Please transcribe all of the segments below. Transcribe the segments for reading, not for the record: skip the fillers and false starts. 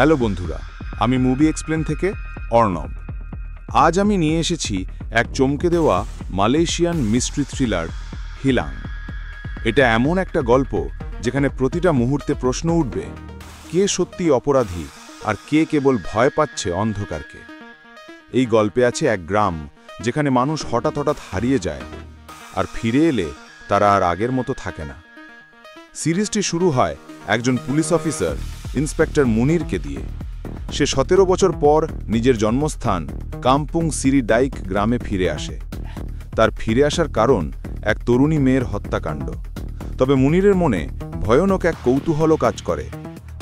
Hello বন্ধুরা, আমি movie explain থেকে অর্ণব। আজ আমি নিয়ে এসেছি এক চমকে দেওয়া মালয়েশিয়ান মিস্ট্রি থ্রিলার হিলাং। এটা এমন একটা গল্প যেখানে প্রতিটা মুহূর্তে প্রশ্ন উঠবে, কে সত্যি অপরাধী আর কে কেবল ভয় পাচ্ছে অন্ধকারকে। এই গল্পে আছে এক গ্রাম যেখানে মানুষ হঠাৎ হঠাৎ হারিয়ে যায়, আর ফিরে এলে তারা আর আগের মতো থাকে না। সিরিজটি শুরু হয় একজন পুলিশ অফিসার ইন্সপেক্টর মুনিরকে দিয়ে। সে 17 বছর পর নিজের জন্মস্থান কাম্পুং সিরি ডাইক গ্রামে ফিরে আসে। তার ফিরে আসার কারণ এক তরুণী মেয়ের হত্যাকাণ্ড। তবে মুনিরের মনে ভয়ানক এক কৌতূহল কাজ করে,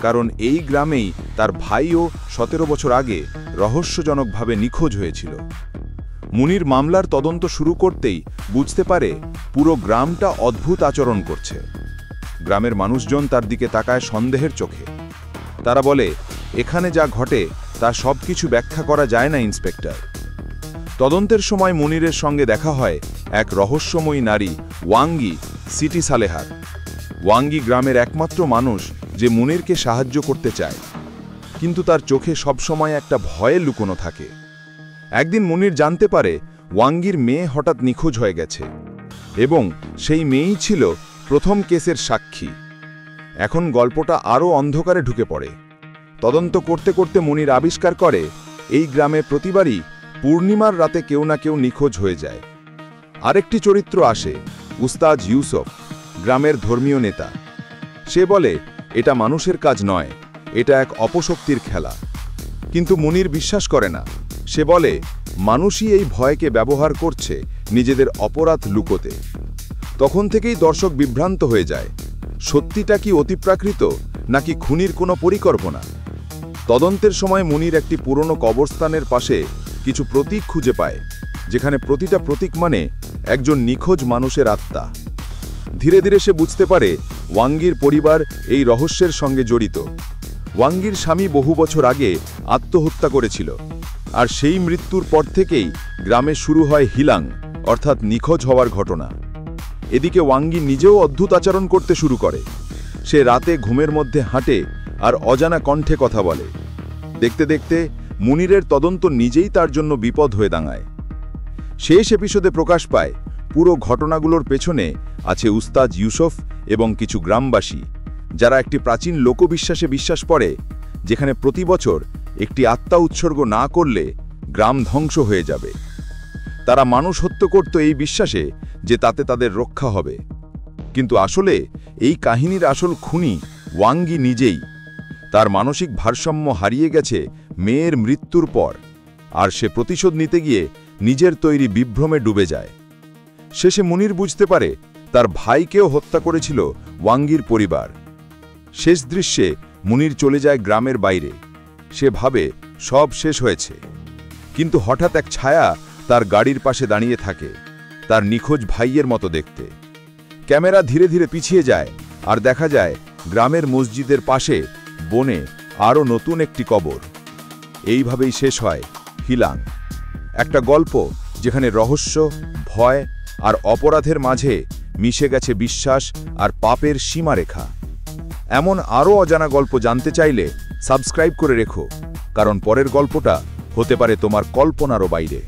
কারণ এই গ্রামেই তার ভাইও 17 বছর আগে রহস্যজনকভাবে নিখোঁজ হয়েছিল। মুনির মামলার তদন্ত শুরু করতেই বুঝতে পারে পুরো গ্রামটা অদ্ভুত আচরণ করছে। গ্রামের মানুষজন তার দিকে তাকায় সন্দেহের চোখে। তারা বলে, এখানে যা ঘটে তা সবকিছু ব্যাখ্যা করা যায় না ইন্সপেক্টর। তদন্তের সময় মুনিরের সঙ্গে দেখা হয় এক রহস্যময়ী নারী ওয়াঙ্গি সিটি সালেহার। ওয়াঙ্গি গ্রামের একমাত্র মানুষ যে মুনিরকে সাহায্য করতে চায়, কিন্তু তার চোখে সবসময় একটা ভয়ে লুকোনো থাকে। একদিন মুনির জানতে পারে ওয়াঙ্গির মেয়ে হঠাৎ নিখোঁজ হয়ে গেছে, এবং সেই মেয়েই ছিল প্রথম কেসের সাক্ষী। এখন গল্পটা আরও অন্ধকারে ঢুকে পড়ে। তদন্ত করতে করতে মুনির আবিষ্কার করে এই গ্রামে প্রতিবারই পূর্ণিমার রাতে কেউ না কেউ নিখোঁজ হয়ে যায়। আরেকটি চরিত্র আসে, উস্তাদ ইউসুফ, গ্রামের ধর্মীয় নেতা। সে বলে এটা মানুষের কাজ নয়, এটা এক অপশক্তির খেলা। কিন্তু মুনির বিশ্বাস করে না। সে বলে মানুষই এই ভয়কে ব্যবহার করছে নিজেদের অপরাধ লুকোতে। তখন থেকেই দর্শক বিভ্রান্ত হয়ে যায়, সত্যিটা কি অতিপ্রাকৃত নাকি খুনির কোনো পরিকল্পনা। তদন্তের সময় মুনির একটি পুরনো কবরস্থানের পাশে কিছু প্রতীক খুঁজে পায়, যেখানে প্রতিটা প্রতীক মানে একজন নিখোঁজ মানুষের আত্মা। ধীরে ধীরে সে বুঝতে পারে ওয়াঙ্গির পরিবার এই রহস্যের সঙ্গে জড়িত। ওয়াঙ্গির স্বামী বহু বছর আগে আত্মহত্যা করেছিল, আর সেই মৃত্যুর পর থেকেই গ্রামে শুরু হয় হিলাং, অর্থাৎ নিখোঁজ হওয়ার ঘটনা। এদিকে ওয়াঙ্গি নিজেও অদ্ভুত আচরণ করতে শুরু করে। সে রাতে ঘুমের মধ্যে হাঁটে আর অজানা কণ্ঠে কথা বলে। দেখতে দেখতে মুনিরের তদন্ত নিজেই তার জন্য বিপদ হয়ে দাঁড়ায়। শেষ এপিসোডে প্রকাশ পায় পুরো ঘটনাগুলোর পেছনে আছে উস্তাদ ইউসুফ এবং কিছু গ্রামবাসী, যারা একটি প্রাচীন লোকবিশ্বাসে বিশ্বাস করে, যেখানে প্রতি বছর একটি আত্মা উৎসর্গ না করলে গ্রাম ধ্বংস হয়ে যাবে। তারা মানুষ হত্যা করত এই বিশ্বাসে যে তাতে তাদের রক্ষা হবে। কিন্তু আসলে এই কাহিনীর আসল খুনি ওয়াঙ্গি নিজেই। তার মানসিক ভারসাম্য হারিয়ে গেছে মেয়ের মৃত্যুর পর, আর সে প্রতিশোধ নিতে গিয়ে নিজের তৈরি বিভ্রমে ডুবে যায়। শেষে মুনির বুঝতে পারে তার ভাইকেও হত্যা করেছিল ওয়াঙ্গির পরিবার। শেষ দৃশ্যে মুনির চলে যায় গ্রামের বাইরে। সে ভাবে সব শেষ হয়েছে, কিন্তু হঠাৎ এক ছায়া তার গাড়ির পাশে দাঁড়িয়ে থাকে, তার নিখোঁজ ভাইয়ের মতো দেখতে। ক্যামেরা ধীরে ধীরে পিছিয়ে যায়, আর দেখা যায় গ্রামের মসজিদের পাশে বনে আরও নতুন একটি কবর। এইভাবেই শেষ হয় হিলাং, একটা গল্প যেখানে রহস্য, ভয় আর অপরাধের মাঝে মিশে গেছে বিশ্বাস আর পাপের সীমারেখা। এমন আরও অজানা গল্প জানতে চাইলে সাবস্ক্রাইব করে রেখো, কারণ পরের গল্পটা হতে পারে তোমার কল্পনারও বাইরে।